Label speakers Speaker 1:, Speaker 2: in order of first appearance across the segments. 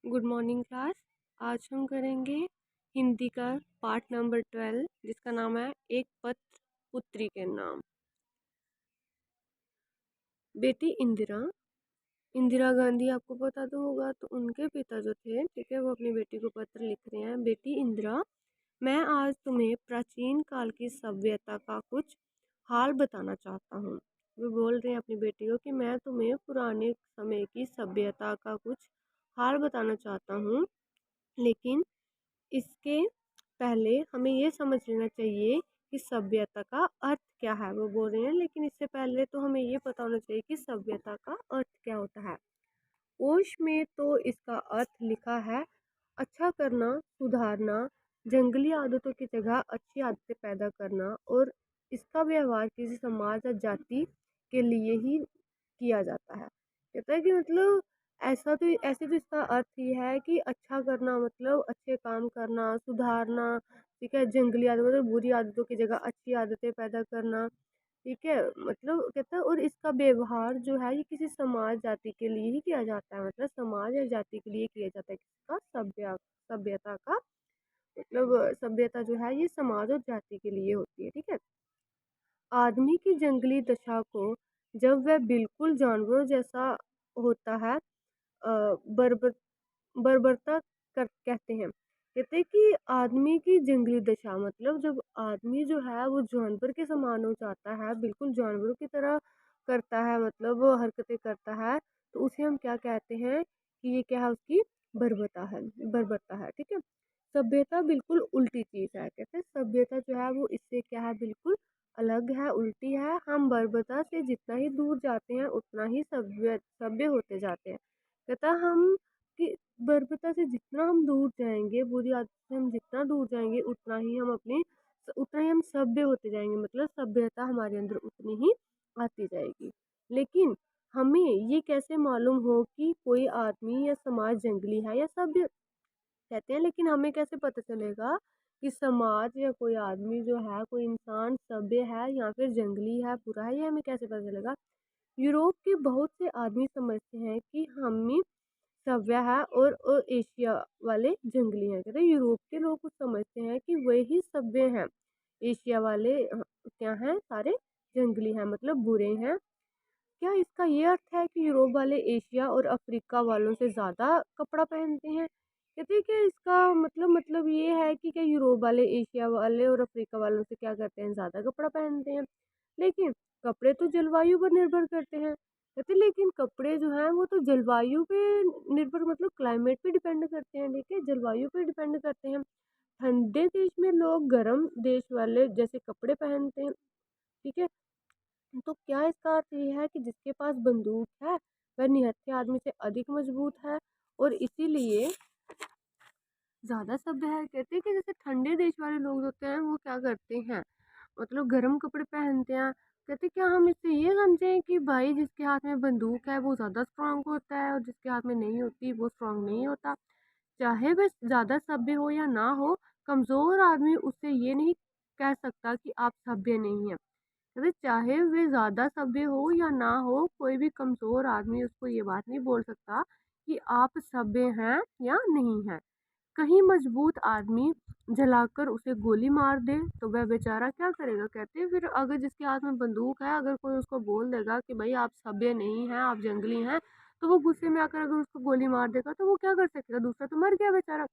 Speaker 1: Good morning class. आज हम करेंगे हिंदी का पार्ट नंबर 12 जिसका नाम है एक पत्र पुत्री के नाम। बेटी इंदिरा इंदिरा गांधी आपको पता तो होगा, तो उनके पिता जो थे, ठीक है, वो अपनी बेटी को पत्र लिख रहे हैं। बेटी इंदिरा, मैं आज तुम्हें प्राचीन काल की सभ्यता का कुछ हाल बताना चाहता हूँ। वो बोल रहे हैं अपनी बेटी को कि मैं तुम्हें पुराने समय की सभ्यता का कुछ हाल बताना चाहता हूँ, लेकिन इसके पहले हमें ये समझ लेना चाहिए कि सभ्यता का अर्थ क्या है। वो बोल रहे हैं लेकिन इससे पहले तो हमें ये पता होना चाहिए कि सभ्यता का अर्थ क्या होता है। कोश में तो इसका अर्थ लिखा है अच्छा करना, सुधारना, जंगली आदतों की जगह अच्छी आदतें पैदा करना, और इसका व्यवहार किसी समाज या जाति के लिए ही किया जाता है। कहता है कि मतलब ऐसे तो इसका अर्थ ये है कि अच्छा करना मतलब अच्छे काम करना, सुधारना, ठीक है, जंगली आदत मतलब बुरी आदतों की जगह अच्छी आदतें पैदा करना, ठीक है, मतलब कहता है, और इसका व्यवहार जो है ये किसी समाज जाति के लिए ही किया जाता है, मतलब समाज या जाति के लिए किया जाता है। किसका? सभ्यता का मतलब सभ्यता जो है ये समाज और जाति के लिए होती है, ठीक है। आदमी की जंगली दशा को जब वह बिल्कुल जानवरों जैसा होता है, बर्बर बर्बरता कर कहते हैं। कहते हैं कि आदमी की जंगली दशा मतलब जब आदमी जो है वो जानवर के समान हो जाता है, बिल्कुल जानवरों की तरह करता है, मतलब वो हरकतें करता है, तो उसे हम क्या कहते हैं कि ये क्या है, उसकी बर्बरता है, ठीक है। सभ्यता बिल्कुल उल्टी चीज है। कहते हैं सभ्यता जो है वो इससे क्या है, बिल्कुल अलग है, उल्टी है। हम बर्बरता से जितना ही दूर जाते हैं उतना ही सभ्य सभ्य होते जाते हैं। कहता हम कि बर्बरता से जितना हम दूर जाएंगे, बुरी आदत से हम जितना दूर जाएंगे उतना ही हम सभ्य होते जाएंगे, मतलब सभ्यता हमारे अंदर उतनी ही आती जाएगी। लेकिन हमें ये कैसे मालूम हो कि कोई आदमी या समाज जंगली है या सभ्य? कहते हैं लेकिन हमें कैसे पता चलेगा कि समाज या कोई आदमी जो है, कोई इंसान सभ्य है या फिर जंगली है, बुरा है, ये हमें कैसे पता चलेगा? यूरोप के बहुत से आदमी समझते हैं कि हम ही सभ्य है और एशिया वाले जंगली हैं। कहते हैं यूरोप के लोग कुछ समझते हैं कि वही सभ्य हैं, एशिया वाले क्या हैं, सारे जंगली हैं, मतलब बुरे हैं। क्या इसका ये अर्थ है कि यूरोप वाले एशिया और अफ्रीका वालों से ज़्यादा कपड़ा पहनते हैं? कहते हैं कि इसका मतलब ये है कि क्या यूरोप वाले एशिया वाले और अफ्रीका वालों से क्या करते हैं, ज़्यादा कपड़ा पहनते हैं? लेकिन कपड़े तो जलवायु पर निर्भर करते हैं। कहते हैं लेकिन कपड़े जो हैं वो तो जलवायु पे निर्भर मतलब क्लाइमेट पे डिपेंड करते हैं, ठीक है, जलवायु पे डिपेंड करते हैं। ठंडे देश में लोग गर्म देश वाले जैसे कपड़े पहनते हैं, ठीक है। तो क्या इसका अर्थ ये है कि जिसके पास बंदूक है वह निहत्थे आदमी से अधिक मजबूत है और इसीलिए ज्यादा सभ्य है? कहते हैं कि जैसे ठंडे देश वाले लोग होते हैं वो क्या करते हैं, मतलब गर्म कपड़े पहनते हैं। कहते क्या हम इससे ये समझें कि भाई जिसके हाथ में बंदूक है वो ज्यादा स्ट्रांग होता है और जिसके हाथ में नहीं होती वो स्ट्रांग नहीं होता? चाहे वह ज्यादा सभ्य हो या ना हो, कमजोर आदमी उससे ये नहीं कह सकता कि आप सभ्य नहीं है। अरे चाहे वे ज्यादा सभ्य हो या ना हो, कोई भी कमजोर आदमी उसको ये बात नहीं बोल सकता कि आप सभ्य हैं या नहीं हैं। कहीं मजबूत आदमी जलाकर उसे गोली मार दे तो वह बेचारा क्या करेगा? कहते हैं फिर अगर जिसके हाथ में बंदूक है, अगर कोई उसको बोल देगा कि भाई आप सभ्य नहीं हैं, आप जंगली हैं, तो वो गुस्से में आकर अगर उसको गोली मार देगा तो वो क्या कर सकेगा? दूसरा तो मर गया बेचारा।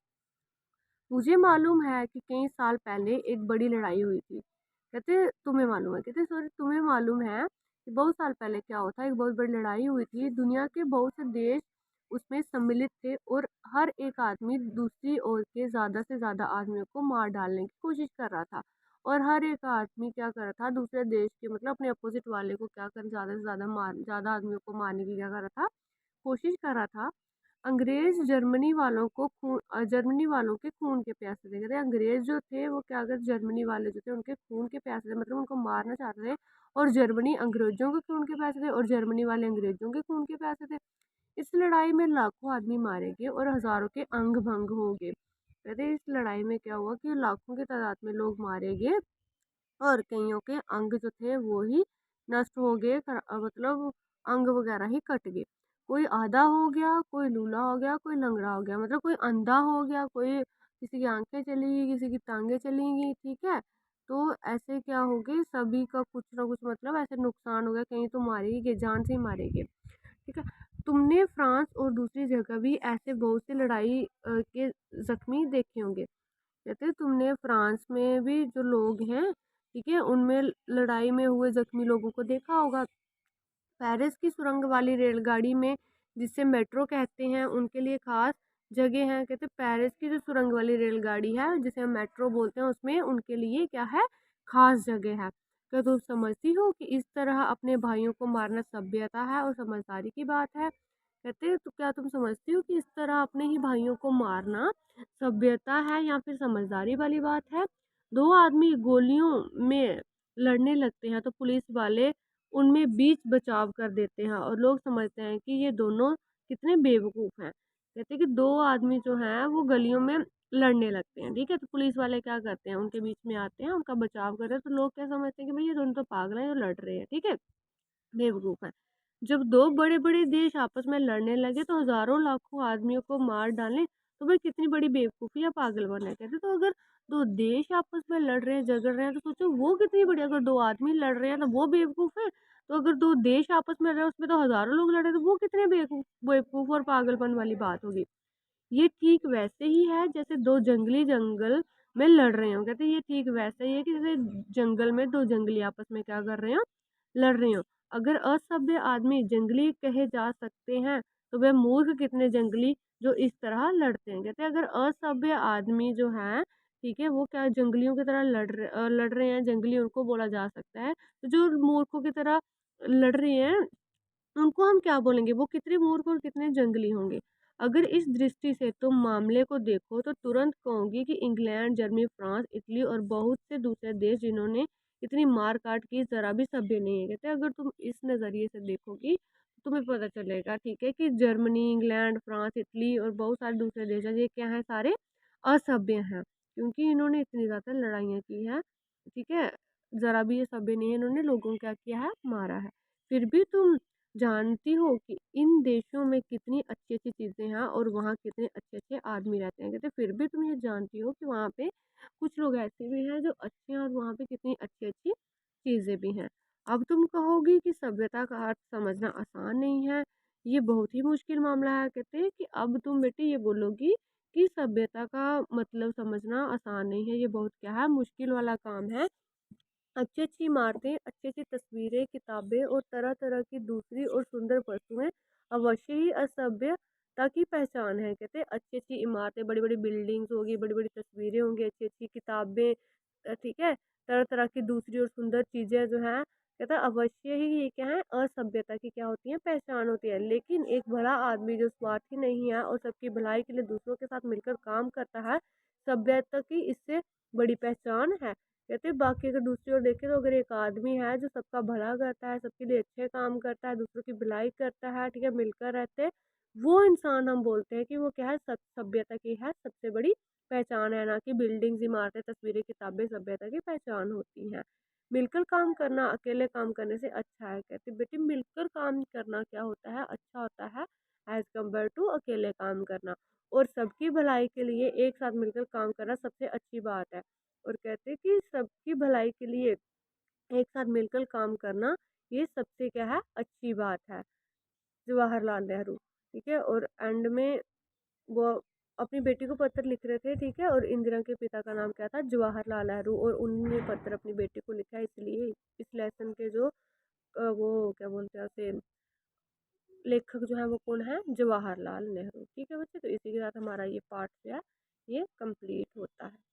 Speaker 1: मुझे मालूम है कि कई साल पहले एक बड़ी लड़ाई हुई थी। कहते तुम्हें मालूम है? कहते सॉरी, तुम्हें मालूम है कि बहुत साल पहले क्या हुआ था, एक बहुत बड़ी लड़ाई हुई थी, दुनिया के बहुत से देश उसमें सम्मिलित थे और हर एक आदमी दूसरी ओर के ज्यादा से ज्यादा आदमियों को मार डालने की कोशिश कर रहा था। और हर एक आदमी क्या कर रहा था, दूसरे देश के मतलब अपने अपोजिट वाले को क्या कर, ज्यादा से ज्यादा आदमियों को मारने की क्या कर रहा था, कोशिश कर रहा था। अंग्रेज जर्मनी वालों के खून के प्यासे थे। कहते अंग्रेज जो थे वो क्या कर, जर्मनी वाले जो थे उनके खून के प्यासे थे, मतलब उनको मारना चाहते थे। और जर्मनी अंग्रेजों के खून के प्यासे थे और जर्मनी वाले अंग्रेजों के खून के प्यासे थे। इस लड़ाई में लाखों आदमी मारे गए और हजारों के अंग भंग हो गए। कहते इस लड़ाई में क्या हुआ कि लाखों की तादाद में लोग मारे गए और कईयों के अंग जो थे वो ही नष्ट हो गए, मतलब अंग वगैरह ही कट गए। कोई आधा हो गया, कोई लूला हो गया, कोई लंगड़ा हो गया, मतलब कोई अंधा हो गया, कोई किसी की आंखें चली गई, किसी की टांगें चली गई, ठीक है। तो ऐसे क्या हो गए, सभी का कुछ ना कुछ मतलब ऐसे नुकसान हो गया, कहीं तो मारे ही गए, जान से ही मारे गए, ठीक है। तुमने फ्रांस और दूसरी जगह भी ऐसे बहुत सी लड़ाई के जख्मी देखे होंगे। कहते तुमने फ्रांस में भी जो लोग हैं, ठीक है, उनमें लड़ाई में हुए जख्मी लोगों को देखा होगा। पेरिस की सुरंग वाली रेलगाड़ी में, जिसे मेट्रो कहते हैं, उनके लिए खास जगह है। कहते पेरिस की जो सुरंग वाली रेलगाड़ी है, जिसे हम मेट्रो बोलते हैं, उसमें उनके लिए क्या है, खास जगह है। क्या तुम समझती हो कि इस तरह अपने भाइयों को मारना सभ्यता है और समझदारी की बात है। कहते तो क्या तुम समझती हो कि इस तरह अपने ही भाइयों को मारना सभ्यता है या फिर समझदारी वाली बात है। दो आदमी गोलियों में लड़ने लगते हैं तो पुलिस वाले उनमें बीच बचाव कर देते हैं और लोग समझते हैं कि ये दोनों कितने बेवकूफ़ हैं। कहते हैं कि दो आदमी जो हैं वो गलियों में लड़ने लगते हैं, ठीक है, तो पुलिस वाले क्या करते हैं, उनके बीच में आते हैं, उनका बचाव कर रहे हैं, तो लोग क्या समझते हैं कि भाई ये दोनों तो पागल हैं जो लड़ रहे हैं, ठीक है, बेवकूफ़ हैं। जब दो बड़े बड़े देश आपस में लड़ने लगे तो हजारों लाखों आदमियों को मार डालें, तो भाई कितनी बड़ी बेवकूफ़ी या पागलपन है। कहते तो अगर दो देश आपस में लड़ रहे हैं, झगड़ रहे हैं, तो सोचो वो कितनी बड़ी, अगर दो आदमी लड़ रहे हैं तो वो बेवकूफ़ है, तो अगर दो देश आपस में लड़ रहे हैं उसमें तो हजारों लोग लड़ रहे हैं, तो वो कितने बेवकूफ़ बेवकूफ़ और पागलपन वाली बात होगी। ये ठीक वैसे ही है जैसे दो जंगली जंगल में लड़ रहे हो। कहते ये ठीक वैसे ही है कि जैसे जंगल में दो जंगली आपस में क्या कर रहे हो, लड़ रहे हो। अगर असभ्य आदमी जंगली कहे जा सकते हैं तो वह मूर्ख कितने जंगली जो इस तरह लड़ते हैं। कहते हैं अगर असभ्य आदमी जो है, ठीक है, वो क्या जंगलियों की तरह लड़ रहे हैं, जंगली उनको बोला जा सकता है, तो जो मूर्खों की तरह लड़ रहे हैं उनको हम क्या बोलेंगे, वो कितने मूर्ख और कितने जंगली होंगे। अगर इस दृष्टि से तुम मामले को देखो तो तुरंत कहोगे कि इंग्लैंड, जर्मनी, फ्रांस, इटली और बहुत से दूसरे देश जिन्होंने इतनी मार काट की जरा भी सभ्य नहीं है। कहते हैं अगर तुम इस नज़रिए से देखोगी तो तुम्हें पता चलेगा, ठीक है, कि जर्मनी, इंग्लैंड, फ्रांस, इटली और बहुत सारे दूसरे देश हैं, ये क्या है, सारे असभ्य हैं, क्योंकि इन्होंने इतनी ज़्यादा लड़ाइयाँ की हैं, ठीक है, ज़रा भी ये सभ्य नहीं है, इन्होंने लोगों को क्या किया है, मारा है। फिर भी तुम जानती हो कि इन देशों में कितनी अच्छी-अच्छी चीज़ें हैं और वहाँ कितने अच्छे-अच्छे आदमी रहते हैं। कहते फिर भी तुम ये जानती हो कि वहाँ पे कुछ लोग ऐसे भी हैं जो अच्छे हैं और वहाँ पे कितनी अच्छी-अच्छी चीज़ें भी हैं। अब तुम कहोगी कि सभ्यता का अर्थ समझना आसान नहीं है, ये बहुत ही मुश्किल मामला है। कहते हैं कि अब तुम बेटी ये बोलोगी कि सभ्यता का मतलब समझना आसान नहीं है, ये बहुत क्या है, मुश्किल वाला काम है। अच्छी-अच्छी इमारतें, अच्छी-अच्छी तस्वीरें, किताबें और तरह-तरह की दूसरी और सुंदर वस्तुएँ अवश्य ही असभ्यता की पहचान है। कहते हैं अच्छी-अच्छी इमारतें, बड़ी-बड़ी बिल्डिंग्स होगी, बड़ी-बड़ी तस्वीरें होंगी, अच्छी-अच्छी किताबें, ठीक है? तरह-तरह की दूसरी और सुंदर चीज़ें जो हैं, कहता है अवश्य ही ये क्या है, असभ्यता की क्या होती हैं, पहचान होती है। लेकिन एक भला आदमी जो स्वार्थी नहीं है और सबकी भलाई के लिए दूसरों के साथ मिलकर काम करता है, सभ्यता की इससे बड़ी पहचान है। कहते हैं बाकी अगर दूसरी ओर देखें तो अगर एक आदमी है जो सबका भला करता है, सबके लिए अच्छे काम करता है, दूसरों की भलाई करता है, ठीक है, मिलकर रहते हैं, वो इंसान हम बोलते हैं कि वो क्या है, सभ्यता की है सबसे बड़ी पहचान है, ना कि बिल्डिंग्स, इमारतें, तस्वीरें, किताबें सभ्यता की पहचान होती हैं। मिलकर काम करना अकेले काम करने से अच्छा है। कहते बेटी मिलकर काम करना क्या होता है, अच्छा होता है एज कम्पेयर टू अकेले काम करना, और सबकी भलाई के लिए एक साथ मिलकर काम करना सबसे अच्छी बात है। और कहते हैं कि सबकी भलाई के लिए एक साथ मिलकर काम करना ये सबसे क्या है, अच्छी बात है। जवाहरलाल नेहरू, ठीक है, और एंड में वो अपनी बेटी को पत्र लिख रहे थे, ठीक है, और इंदिरा के पिता का नाम क्या था, जवाहरलाल नेहरू, और उन्होंने पत्र अपनी बेटी को लिखा है, इसलिए इस लेसन के जो वो क्या बोलते हैं उसे, लेखक जो है वो कौन है, जवाहरलाल नेहरू। ठीक है बच्चे, तो इसी के साथ हमारा ये पार्ट जो है ये कंप्लीट होता है।